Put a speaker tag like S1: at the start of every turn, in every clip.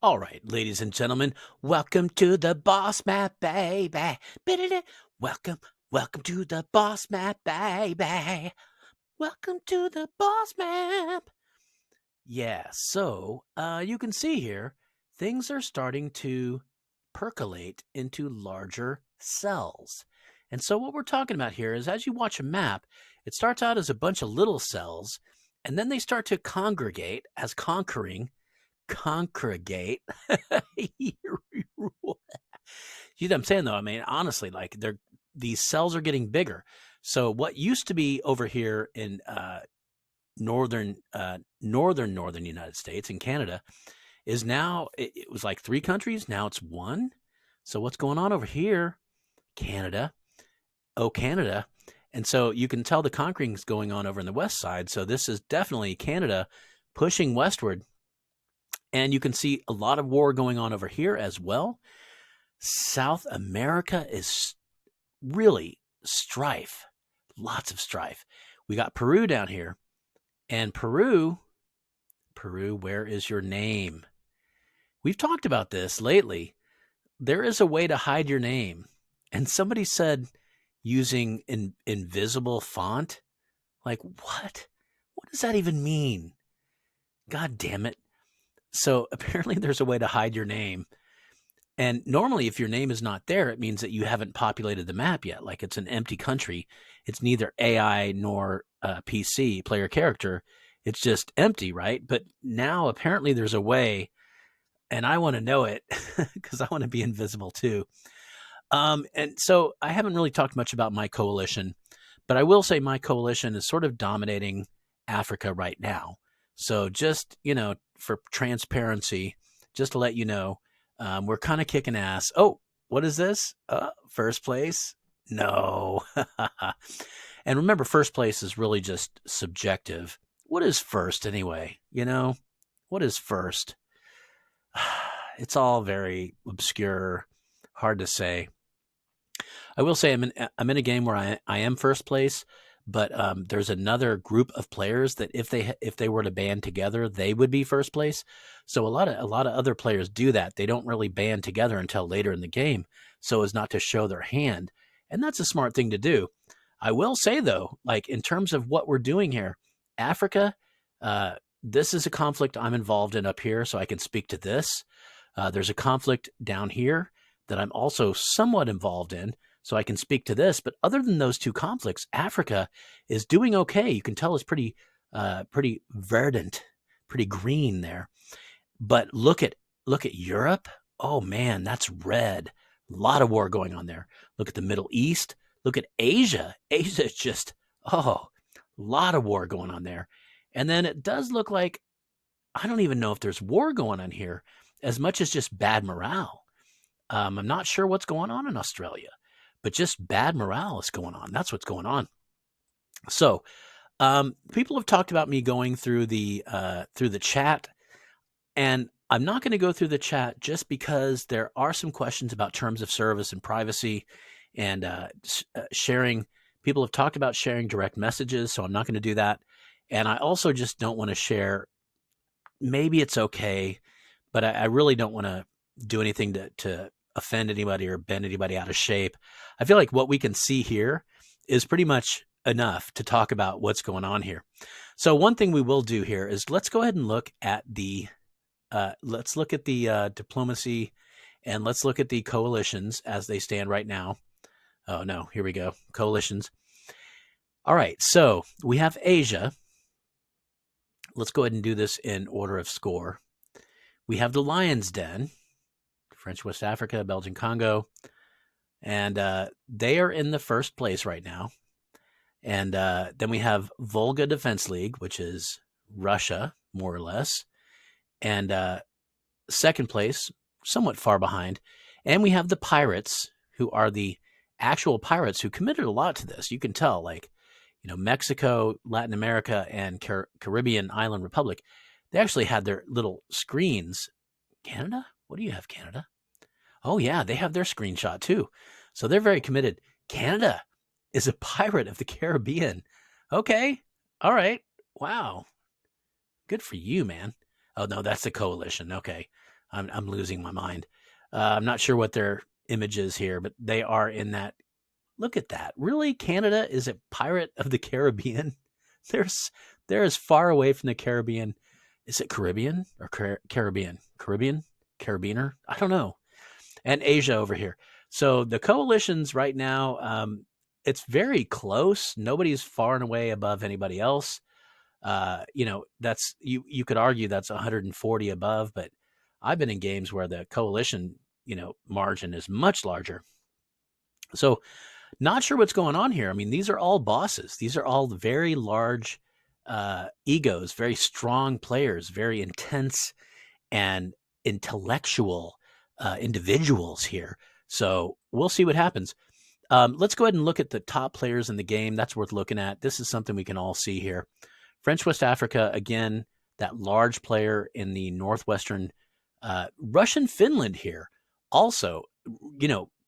S1: All right, ladies and gentlemen, welcome to the Boss Map, baby. Biddy-dee. Welcome, welcome to the Boss Map, baby. Welcome to the Boss Map. Yeah, so you can see here, things are starting to percolate into larger cells. And so what we're talking about here is as you watch a map, it starts out as a bunch of little cells, and then they start to congregate as congregate. You know what I'm saying though? I mean, honestly, like these cells are getting bigger. So what used to be over here in northern United States and Canada is now it was like three countries. Now it's one. So what's going on over here? Canada. Oh, Canada. And so you can tell the conquering is going on over in the west side. So this is definitely Canada pushing westward. And you can see a lot of war going on over here as well. South America is really strife, lots of strife. We got Peru down here. And Peru, where is your name? We've talked about this lately. There is a way to hide your name. And somebody said using invisible font. Like, what? What does that even mean? God damn it. So apparently there's a way to hide your name. And normally, if your name is not there, it means that you haven't populated the map yet. Like it's an empty country. It's neither AI nor PC, player character. It's just empty, right? But now apparently there's a way, and I want to know it because I want to be invisible too. And so I haven't really talked much about my coalition, but I will say my coalition is sort of dominating Africa right now. So just, for transparency, just to let you know, we're kind of kicking ass. Oh, what is this? First place? No. And remember, first place is really just subjective. What is first anyway? What is first? It's all very obscure, hard to say. I will say I'm in a game where I am first place, but there's another group of players that if they were to band together, they would be first place. So a lot of other players do that. They don't really band together until later in the game, so as not to show their hand, and that's a smart thing to do. I will say though, like in terms of what we're doing here, Africa, this is a conflict I'm involved in up here, so I can speak to this. There's a conflict down here that I'm also somewhat involved in, so I can speak to this. But other than those two conflicts, Africa is doing okay. You can tell it's pretty verdant, pretty green there. But look at Europe. Oh man, that's red. A lot of war going on there. Look at the Middle East. Look at Asia. Asia is just a lot of war going on there. And then it does look like I don't even know if there's war going on here as much as just bad morale. I'm not sure what's going on in Australia, but just bad morale is going on. That's what's going on. So, people have talked about me going through the chat, and I'm not going to go through the chat just because there are some questions about terms of service and privacy and sharing. People have talked about sharing direct messages, so I'm not going to do that. And I also just don't want to share. Maybe it's okay, but I really don't want to do anything to offend anybody or bend anybody out of shape. I feel like what we can see here is pretty much enough to talk about what's going on here. So one thing we will do here is let's go ahead and look at the diplomacy, and let's look at the coalitions as they stand right now. Oh no, here we go. Coalitions. All right, so we have Asia. Let's go ahead and do this in order of score. We have the Lion's Den, French West Africa, Belgian Congo, and they are in the first place right now. And then we have Volga Defense League, which is Russia, more or less, and second place, somewhat far behind. And we have the Pirates, who are the actual pirates who committed a lot to this. You can tell, Mexico, Latin America, and Caribbean Island Republic, they actually had their little screens. Canada? What do you have, Canada? Oh, yeah, they have their screenshot too. So they're very committed. Canada is a pirate of the Caribbean. Okay. All right. Wow. Good for you, man. Oh, no, that's the coalition. Okay. I'm losing my mind. I'm not sure what their image is here, but they are in that. Look at that. Really? Canada is a pirate of the Caribbean? There's they're as far away from the Caribbean. Is it Caribbean or Caribbean? Caribbean? Carabiner? I don't know. And Asia over here. So the coalitions right now, it's very close. Nobody's far and away above anybody else. That's you could argue that's 140 above, but I've been in games where the coalition, margin is much larger. So not sure what's going on here. I mean, these are all bosses. These are all very large egos, very strong players, very intense and intellectual individuals here. So we'll see what happens. Let's go ahead and look at the top players in the game. That's worth looking at. This is something we can all see here. French West Africa, again, that large player in the northwestern. Russian Finland here, also,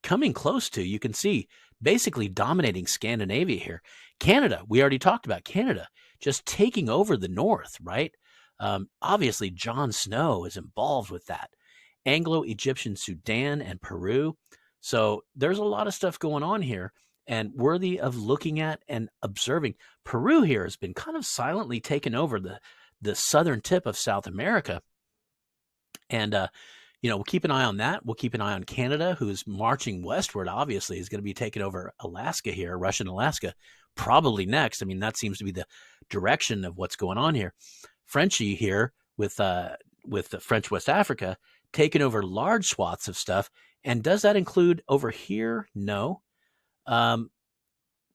S1: coming close to, you can see, basically dominating Scandinavia here. Canada, we already talked about Canada, just taking over the north, right? Obviously, Jon Snow is involved with that. Anglo-Egyptian Sudan and Peru. So there's a lot of stuff going on here and worthy of looking at and observing. Peru here has been kind of silently taken over the southern tip of South America. And, we'll keep an eye on that. We'll keep an eye on Canada, who's marching westward, obviously, is going to be taking over Alaska here, Russian Alaska, probably next. I mean, that seems to be the direction of what's going on here. Frenchie here with the French West Africa taking over large swaths of stuff. And does that include over here? No. Not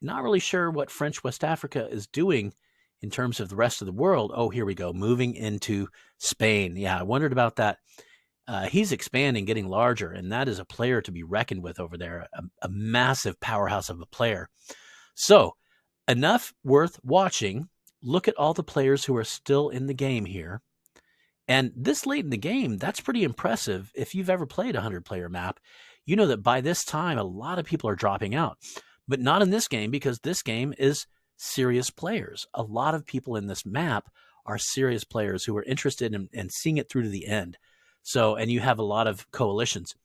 S1: really sure what French West Africa is doing in terms of the rest of the world. Oh, here we go. Moving into Spain. Yeah, I wondered about that. He's expanding, getting larger, and that is a player to be reckoned with over there, a massive powerhouse of a player. So, enough worth watching. Look at all the players who are still in the game here. And this late in the game, that's pretty impressive. If you've ever played a 100-player map, you know that by this time, a lot of people are dropping out. But not in this game, because this game is serious players. A lot of people in this map are serious players who are interested in seeing it through to the end. So, and you have a lot of coalitions.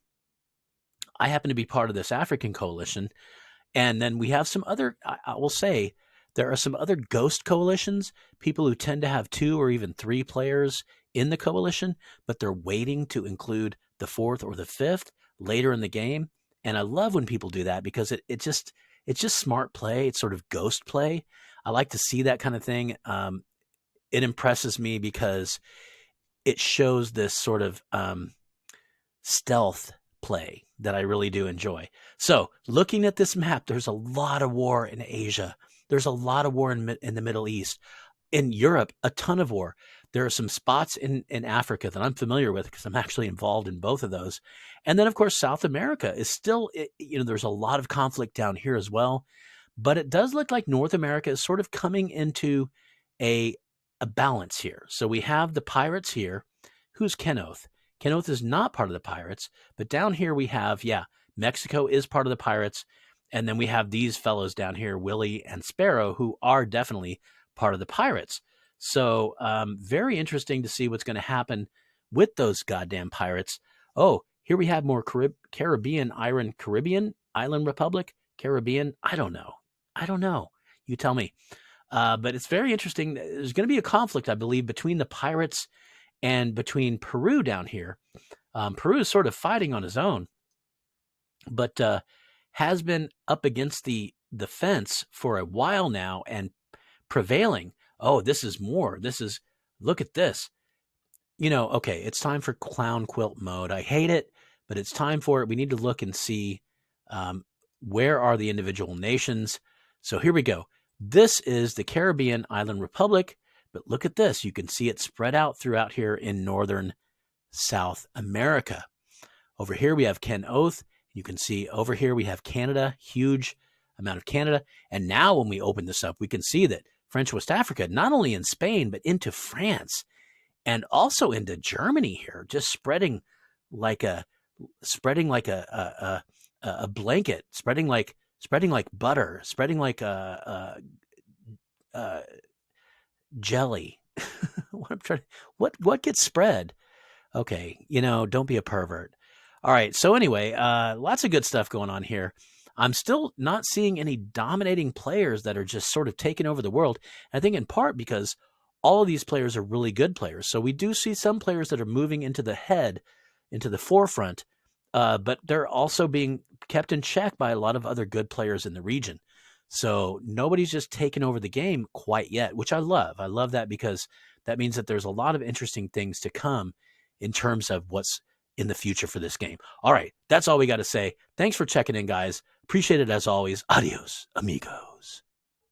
S1: I happen to be part of this African coalition. And then we have some other, I will say, there are some other ghost coalitions, people who tend to have 2 or even 3 players in the coalition, but they're waiting to include the 4th or the 5th later in the game. And I love when people do that because it's just smart play. It's sort of ghost play. I like to see that kind of thing. It impresses me because it shows this sort of stealth play that I really do enjoy. So looking at this map, there's a lot of war in Asia. There's a lot of war in the Middle East. In Europe, a ton of war. There are some spots in Africa that I'm familiar with because I'm actually involved in both of those. And then, of course, South America is still, there's a lot of conflict down here as well. But it does look like North America is sort of coming into a balance here. So we have the pirates here. Who's Kenoth? Kenoth is not part of the pirates. But down here we have, Mexico is part of the pirates. And then we have these fellows down here, Willie and Sparrow, who are definitely part of the pirates. So very interesting to see what's going to happen with those goddamn pirates. Oh, here we have more Caribbean Island Republic, Caribbean. I don't know. You tell me. But it's very interesting. There's going to be a conflict, I believe, between the pirates and between Peru down here. Peru is sort of fighting on his own, but has been up against the fence for a while now and prevailing. Oh, this is more. Look at this. Okay, it's time for clown quilt mode. I hate it, but it's time for it. We need to look and see where are the individual nations. So here we go. This is the Caribbean Island Republic, but look at this. You can see it spread out throughout here in northern South America. Over here we have Ken Oath. You can see over here we have Canada, huge amount of Canada. And now when we open this up, we can see that French West Africa, not only in Spain, but into France and also into Germany here, just spreading like a blanket, spreading like butter, spreading like a jelly. What gets spread? Okay, don't be a pervert. All right. So anyway, lots of good stuff going on here. I'm still not seeing any dominating players that are just sort of taking over the world. I think in part because all of these players are really good players. So we do see some players that are moving into the head, into the forefront, but they're also being kept in check by a lot of other good players in the region. So nobody's just taken over the game quite yet, which I love. I love that because that means that there's a lot of interesting things to come in terms of what's in the future for this game. All right, that's all we got to say. Thanks for checking in, guys. Appreciate it as always. Adios, amigos.